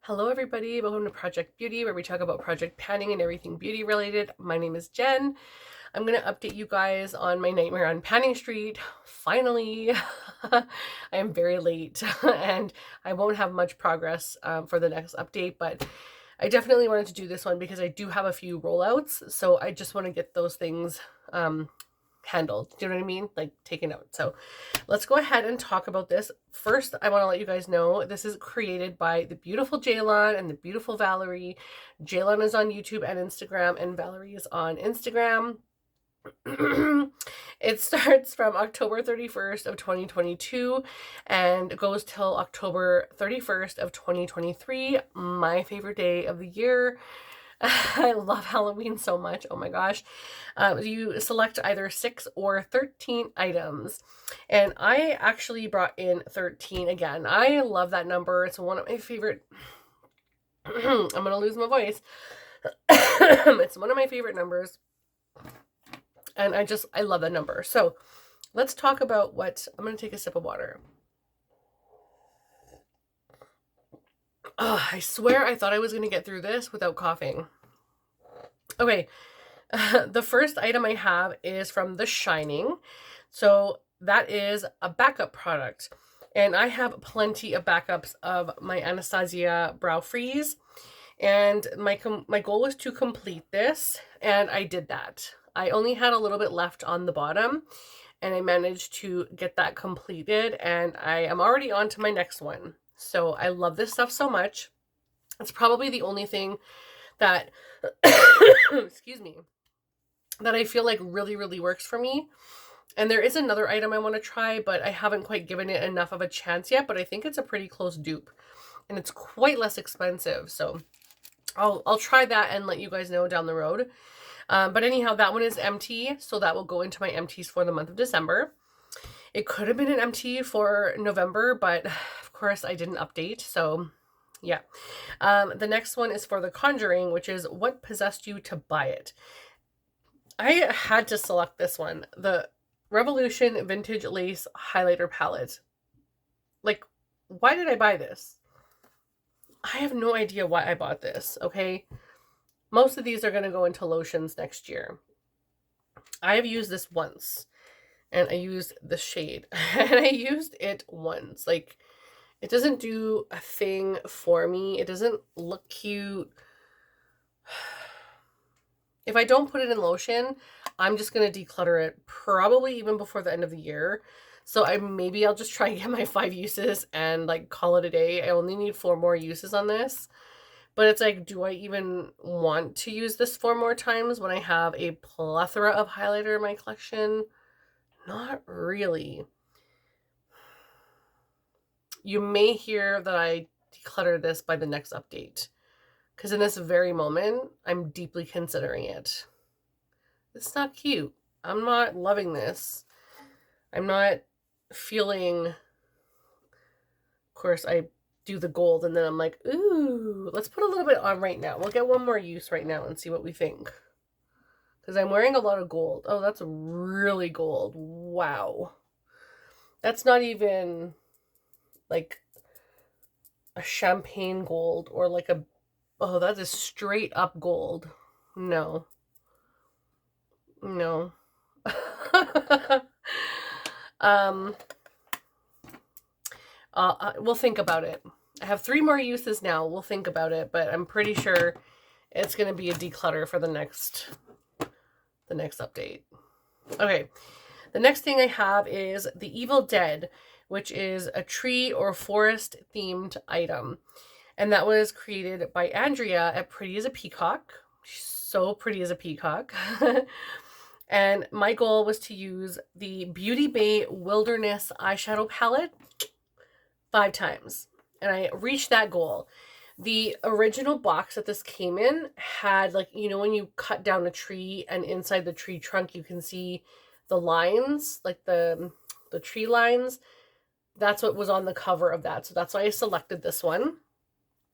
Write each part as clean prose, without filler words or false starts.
Hello everybody, welcome to Project Beauty, where we talk about project panning and everything beauty related. My name is Jen. I'm going to update you guys on my nightmare on Panning Street. Finally, I am very late and I won't have much progress for the next update, but I definitely wanted to do this one because I do have a few rollouts, so I just want to get those things handled. Do you know what I mean? Like taken out. So let's go ahead and talk about this. First, I want to let you guys know this is created by the beautiful Jaylon and the beautiful Valerie. Jaylon is on YouTube and Instagram, and Valerie is on Instagram. It starts from October 31st of 2022 and goes till October 31st of 2023, my favorite day of the year. I love Halloween so much. Oh my gosh. You select either 6 or 13 items. And I actually brought in 13 again. I love that number. It's one of my favorite. I'm going to lose my voice. It's one of my favorite numbers. And I love that number. So let's talk about what. I'm going to take a sip of water. Oh, I swear I thought I was going to get through this without coughing. Okay, the first item I have is from The Shining. So that is a backup product. And I have plenty of backups of my Anastasia Brow Freeze. And my goal was to complete this, and I did that. I only had a little bit left on the bottom, and I managed to get that completed, and I am already on to my next one. So I love this stuff so much. It's probably the only thing that, excuse me, that I feel like really works for me. And there is another item I want to try, but I haven't quite given it enough of a chance yet, but I think it's a pretty close dupe. And it's quite less expensive, so I'll try that and let you guys know down the road. But anyhow, that one is empty, so that will go into my empties for the month of December. It could have been an empty for November, but of course I didn't update, so yeah. The next one is for The Conjuring, which is What Possessed You to Buy It. I had to select this one. The Revolution Vintage Lace Highlighter Palette. Like, why did I buy this? I have no idea why I bought this, okay? Most of these are going to go into lotions next year. I have used this once, and I used the shade, and I used it once. Like, it doesn't do a thing for me. It doesn't look cute. If I don't put it in lotion, I'm just going to declutter it probably even before the end of the year. So maybe I'll just try and get my 5 uses and like call it a day. I only need 4 more uses on this. But it's like, do I even want to use this 4 more times when I have a plethora of highlighter in my collection? Not really. You may hear that I declutter this by the next update, because in this very moment, I'm deeply considering it. It's not cute. I'm not loving this. I'm not feeling... Of course, I do the gold, and then I'm like, ooh, let's put a little bit on right now. We'll get one more use right now and see what we think. Because I'm wearing a lot of gold. Oh, that's really gold. Wow. That's not even like a champagne gold or like a... Oh, that is straight up gold. No. No. We'll think about it. I have 3 more uses now. We'll think about it, but I'm pretty sure it's going to be a declutter for the next update. Okay. The next thing I have is The Evil Dead, which is a tree or forest themed item. And that was created by Andrea at Pretty as a Peacock. She's so pretty as a peacock. And my goal was to use the Beauty Bay Wilderness eyeshadow palette 5 times. And I reached that goal. The original box that this came in had, like, you know, when you cut down a tree and inside the tree trunk you can see the lines, like the tree lines. That's what was on the cover of that. So that's why I selected this one.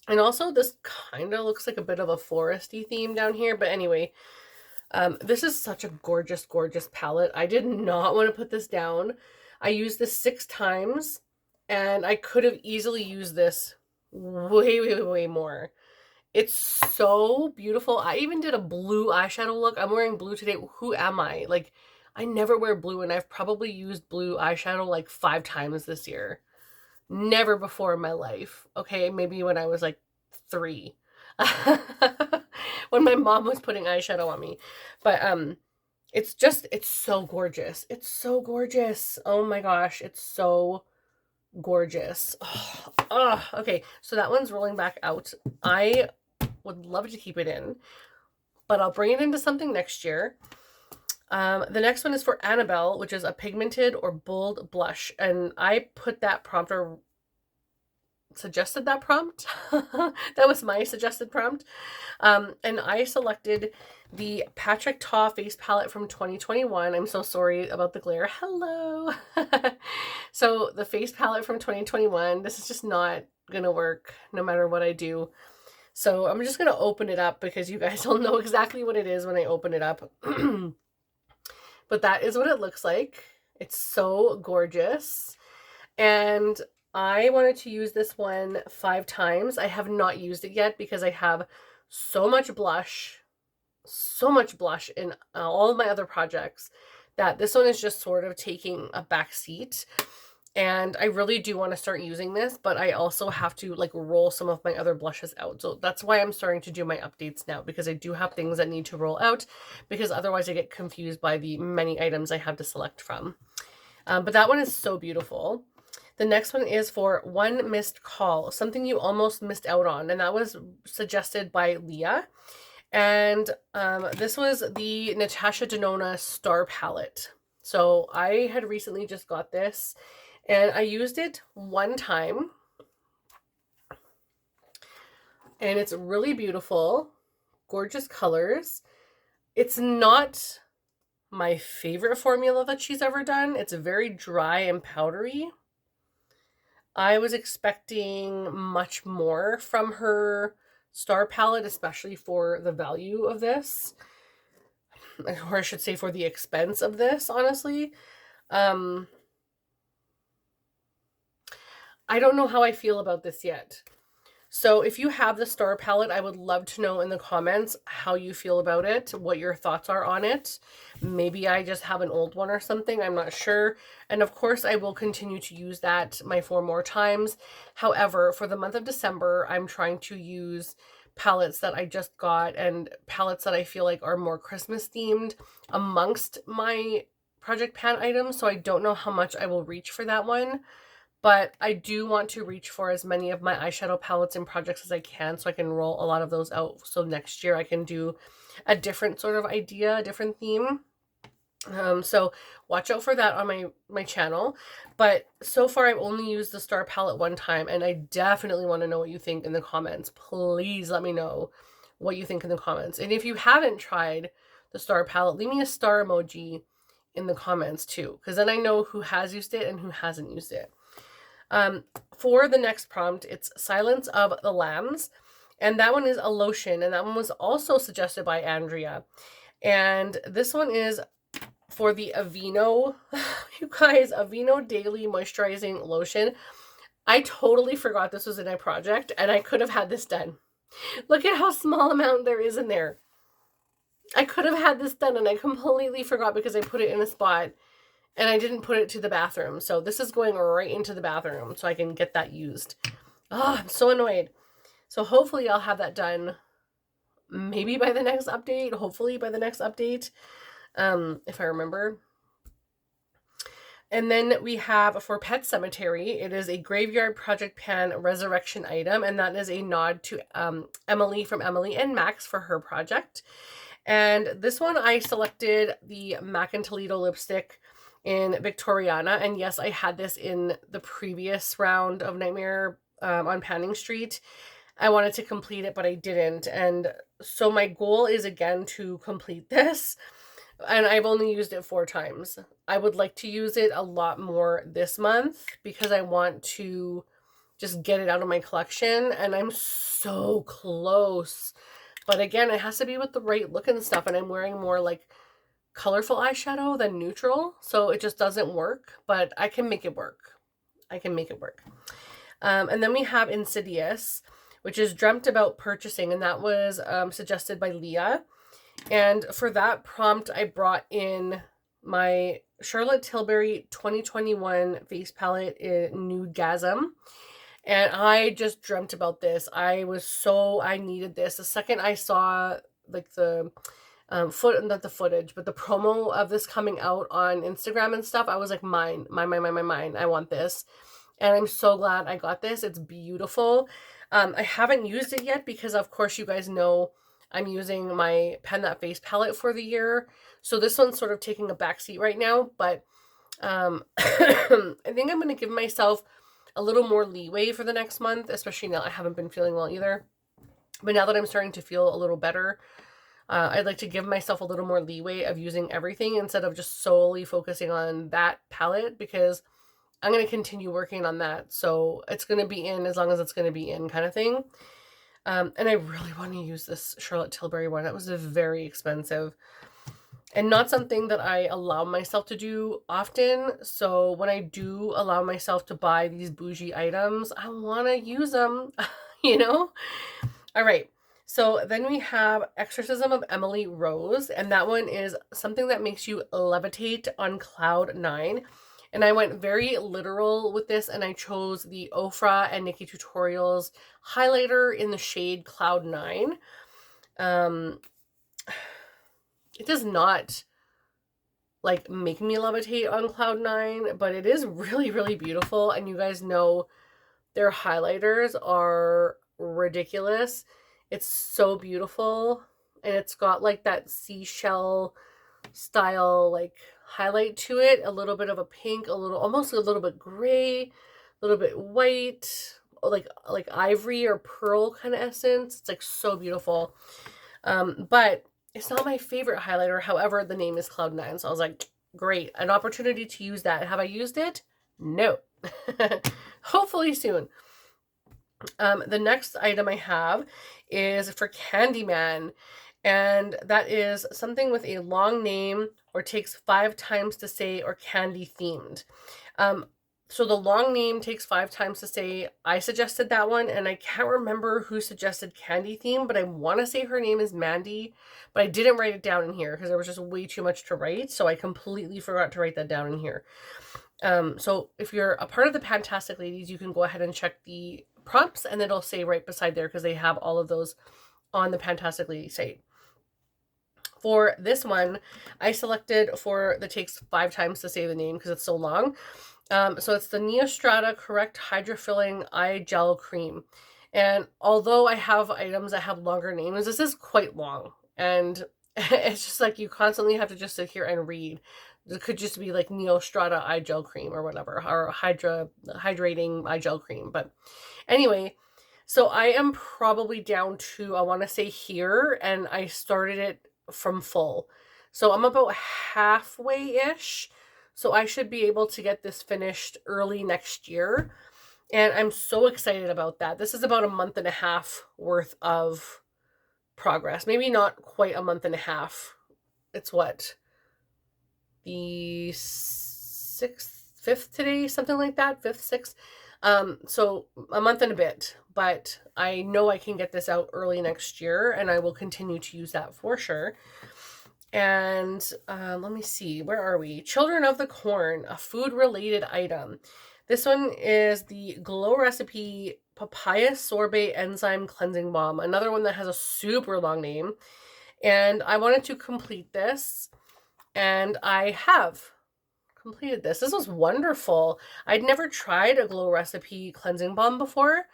And also this kind of looks like a bit of a foresty theme down here. But anyway, this is such a gorgeous palette. I did not want to put this down. I used this 6 times, and I could have easily used this way, way, way more. It's so beautiful. I even did a blue eyeshadow look. I'm wearing blue today. Who am I? Like, I never wear blue, and I've probably used blue eyeshadow like 5 times this year. Never before in my life. Okay, maybe when I was like 3. When my mom was putting eyeshadow on me. But it's so gorgeous. It's so gorgeous. Oh my gosh, it's so gorgeous. Oh, okay, so that one's rolling back out. I would love to keep it in, but I'll bring it into something next year. The next one is for Annabelle, which is a pigmented or bold blush. And I put that prompt, or suggested that prompt. That was my suggested prompt. And I selected the Patrick Ta face palette from 2021. I'm so sorry about the glare. Hello. So the face palette from 2021, this is just not gonna work no matter what I do. So I'm just gonna open it up because you guys will know exactly what it is when I open it up. But that is what it looks like. It's so gorgeous. And I wanted to use this one 5 times. I have not used it yet because I have so much blush in all of my other projects that this one is just sort of taking a back seat. And I really do want to start using this, but I also have to like roll some of my other blushes out. So that's why I'm starting to do my updates now, because I do have things that need to roll out, because otherwise I get confused by the many items I have to select from. But that one is so beautiful. The next one is for One Missed Call, something you almost missed out on. And that was suggested by Leah. And this was the Natasha Denona Star Palette. So I had recently just got this, and I used it one time. And it's really beautiful, gorgeous colors. It's not my favorite formula that she's ever done. It's very dry and powdery. I was expecting much more from her Star Palette, especially for the value of this. Or I should say for the expense of this, honestly. I don't know how I feel about this yet. So if you have the Star Palette, I would love to know in the comments how you feel about it, what your thoughts are on it. Maybe I just have an old one or something, I'm not sure. And of course, I will continue to use that my 4 more times. However, for the month of December, I'm trying to use palettes that I just got and palettes that I feel like are more Christmas themed amongst my Project Pan items. So I don't know how much I will reach for that one. But I do want to reach for as many of my eyeshadow palettes and projects as I can, so I can roll a lot of those out. So next year I can do a different sort of idea, a different theme. So watch out for that on my channel. But so far I've only used the Star Palette one time, and I definitely want to know what you think in the comments. Please let me know what you think in the comments. And if you haven't tried the Star Palette, leave me a star emoji in the comments too, because then I know who has used it and who hasn't used it. For the next prompt, it's Silence of the Lambs, and that one is a lotion, and that one was also suggested by Andrea. And this one is for the Aveeno, you guys, Aveeno Daily Moisturizing Lotion. I totally forgot this was in my project, and I could have had this done. Look at how small amount there is in there. I could have had this done, and I completely forgot because I put it in a spot. And I didn't put it to the bathroom. So this is going right into the bathroom so I can get that used. Oh, I'm so annoyed. So hopefully I'll have that done maybe by the next update. Hopefully by the next update, if I remember. And then we have for Pet Sematary, it is a Graveyard Project Pan Resurrection item. And that is a nod to Emily from Emily and Max for her project. And this one I selected the MAC and Toledo lipstick in Victoriana, and yes, I had this in the previous round of Nightmare on Panning Street. I wanted to complete it, but I didn't, and so my goal is again to complete this, and I've only used it 4 times. I would like to use it a lot more this month because I want to just get it out of my collection, and I'm so close. But again, it has to be with the right look and stuff, and I'm wearing more like colorful eyeshadow than neutral, so it just doesn't work, but I can make it work. I can make it work. And then we have Insidious, which is Dreamt About Purchasing, and that was suggested by Leah. And for that prompt, I brought in my Charlotte Tilbury 2021 face palette in Nudegasm. And I just dreamt about this. I needed this. The second I saw like the not the footage, but the promo of this coming out on Instagram and stuff, I was like, mine. I want this. And I'm so glad I got this. It's beautiful. I haven't used it yet because, of course, you guys know I'm using my Pen That Face palette for the year. So this one's sort of taking a backseat right now. But I think I'm going to give myself a little more leeway for the next month, especially now I haven't been feeling well either. But now that I'm starting to feel a little better, I'd like to give myself a little more leeway of using everything instead of just solely focusing on that palette, because I'm going to continue working on that. So it's going to be in as long as it's going to be in, kind of thing. And I really want to use this Charlotte Tilbury one. That was very expensive and not something that I allow myself to do often. So when I do allow myself to buy these bougie items, I want to use them, you know? All right. So then we have Exorcism of Emily Rose, and that one is something that makes you levitate on cloud 9. And I went very literal with this, and I chose the Ofra and Nikkie Tutorials highlighter in the shade Cloud 9. It does not like make me levitate on cloud 9, but it is really, really beautiful. And you guys know their highlighters are ridiculous. It's so beautiful, and it's got like that seashell style like highlight to it, a little bit of a pink, almost a little bit gray, a little bit white, like ivory or pearl kind of essence. It's like so beautiful. But it's not my favorite highlighter. However, the name is Cloud 9, so I was like, great, an opportunity to use that. Have I used it? No. Hopefully soon. The next item I have is for Candyman, and that is something with a long name or takes 5 times to say or candy themed. So the long name takes 5 times to say. I suggested that one, and I can't remember who suggested candy theme, but I want to say her name is Mandy, but I didn't write it down in here because there was just way too much to write, so I completely forgot to write that down in here. So if you're a part of the Fantastic Ladies, you can go ahead and check the prompts, and it'll say right beside there because they have all of those on the Fantastic Ladies site. For this one, I selected for the takes 5 times to say the name because it's so long. So it's the Neostrata Correct Hydrofilling Eye Gel Cream. And although I have items that have longer names, this is quite long. And it's just like you constantly have to just sit here and read. It could just be like Neostrata Eye Gel Cream or whatever, or Hydrating Eye Gel Cream. But anyway, so I am probably down to, I want to say here, and I started it from full. So I'm about halfway-ish. So I should be able to get this finished early next year. And I'm so excited about that. This is about a month and a half worth of progress. Maybe not quite a month and a half. It's what? The 5th today? Something like that? 5th, 6th? So a month and a bit. But I know I can get this out early next year, and I will continue to use that for sure. And let me see, where are we? Children of the Corn, a food-related item. This one is the Glow Recipe Papaya Sorbet Enzyme Cleansing Balm, another one that has a super long name. And I wanted to complete this, and I have completed this. This was wonderful. I'd never tried a Glow Recipe cleansing balm before.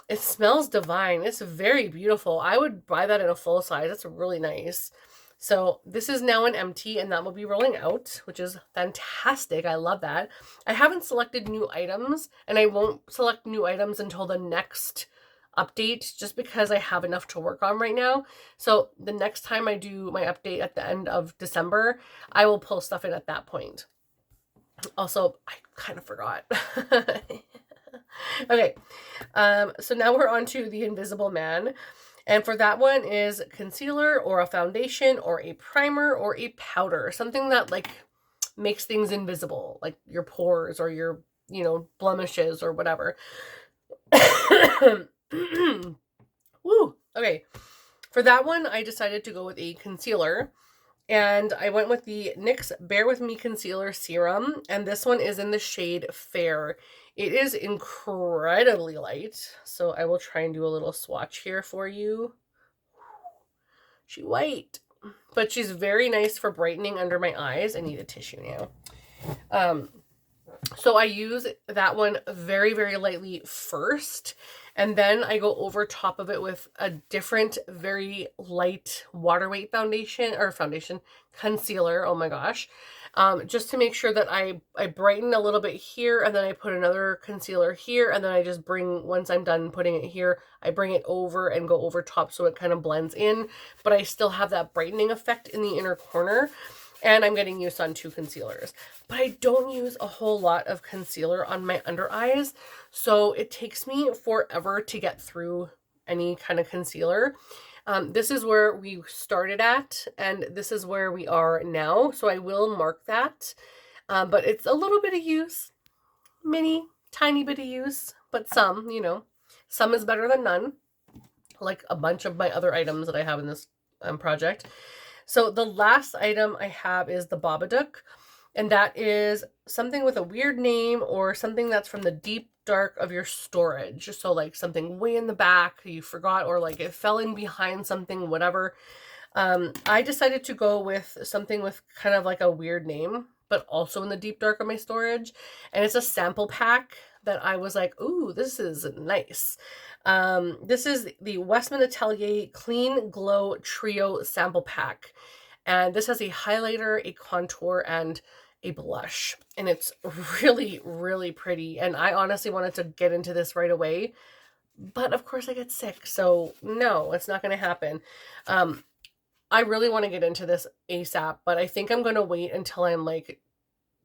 It smells divine. It's very beautiful. I would buy that in a full size. It's really nice. So this is now an empty, and that will be rolling out, which is fantastic. I love that. I haven't selected new items, and I won't select new items until the next update, just because I have enough to work on right now. So the next time I do my update at the end of December, I will pull stuff in at that point. Also, I kind of forgot. Okay, so now we're on to the Invisible Man. And for that one is concealer or a foundation or a primer or a powder. Something that like makes things invisible, like your pores or your you know, blemishes or whatever. Woo! Okay. For that one, I decided to go with a concealer. And I went with the NYX Bare With Me Concealer Serum. And this one is in the shade Fair. It is incredibly light. So I will try and do a little swatch here for you. She's white. But she's very nice for brightening under my eyes. I need a tissue now. So I use that one very, very lightly first. And then I go over top of it with a different, very light water weight concealer. Oh my gosh. Just to make sure that I brighten a little bit here, and then I put another concealer here, and then I just once I'm done putting it here, I bring it over and go over top so it kind of blends in, but I still have that brightening effect in the inner corner. And I'm getting used on 2 concealers. But I don't use a whole lot of concealer on my under eyes, so it takes me forever to get through any kind of concealer. This is where we started at, and this is where we are now, so I will mark that. But it's a little bit of use, tiny bit of use, but some, you know, some is better than none, like a bunch of my other items that I have in this project. So the last item I have is the Babadook, and that is something with a weird name or something that's from the deep dark of your storage. So like something way in the back you forgot, or like it fell in behind something, whatever. I decided to go with something with kind of like a weird name, but also in the deep dark of my storage. And it's a sample pack that I was like, ooh, this is nice. This is the Westman Atelier Clean Glow Trio Sample Pack. And this has a highlighter, a contour, and a blush. And it's really, really pretty. And I honestly wanted to get into this right away. But of course I get sick. So no, it's not going to happen. I really want to get into this ASAP. But I think I'm going to wait until I'm like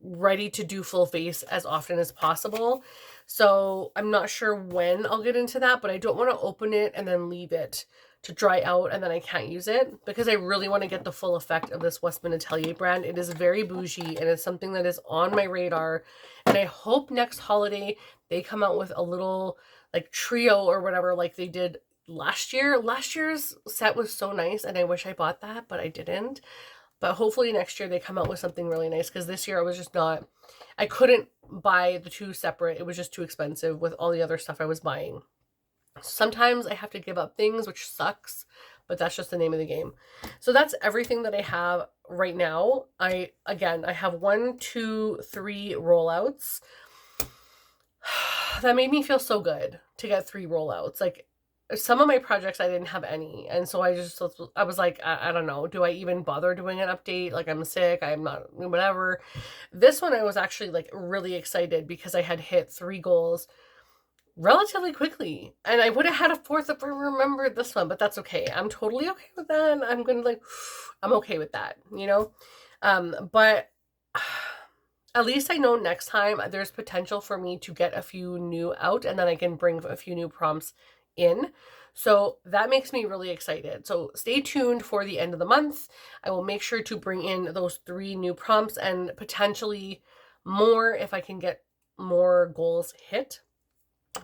ready to do full face as often as possible. So I'm not sure when I'll get into that, but I don't want to open it and then leave it to dry out and then I can't use it, because I really want to get the full effect of this Westman Atelier brand. It is very bougie and it's something that is on my radar, and I hope next holiday they come out with a little like trio or whatever like they did last year. Last year's set was so nice and I wish I bought that, but I didn't. But hopefully next year they come out with something really nice, because this year I was just not, I couldn't buy the 2 separate. It was just too expensive with all the other stuff I was buying. Sometimes I have to give up things, which sucks, but that's just the name of the game. So that's everything that I have right now. I have 1, 2, 3 rollouts. That made me feel so good to get 3 rollouts. Like, some of my projects I didn't have any, and so I was like, I don't know, do I even bother doing an update? Like, I'm sick, I'm not, whatever. This one I was actually like really excited because I had hit 3 goals relatively quickly, and I would have had a 4th if I remembered this one, but that's okay. I'm totally okay with that. I'm gonna like, I'm okay with that, you know. But at least I know next time there's potential for me to get a few new out, and then I can bring a few new prompts in. So that makes me really excited. So stay tuned for the end of the month. I will make sure to bring in those 3 new prompts and potentially more if I can get more goals hit.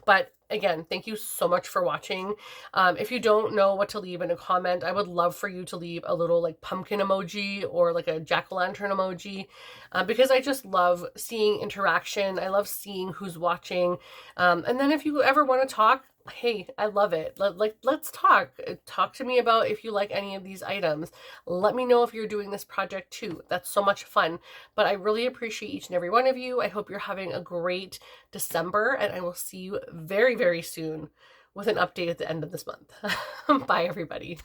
But again, thank you so much for watching. If you don't know what to leave in a comment, I would love for you to leave a little like pumpkin emoji or like a jack-o'-lantern emoji, because I just love seeing interaction. I love seeing who's watching. And then if you ever want to talk, hey, I love it. Let's talk. Talk to me about if you like any of these items. Let me know if you're doing this project too. That's so much fun. But I really appreciate each and every one of you. I hope you're having a great December, and I will see you very, very soon with an update at the end of this month. Bye, everybody.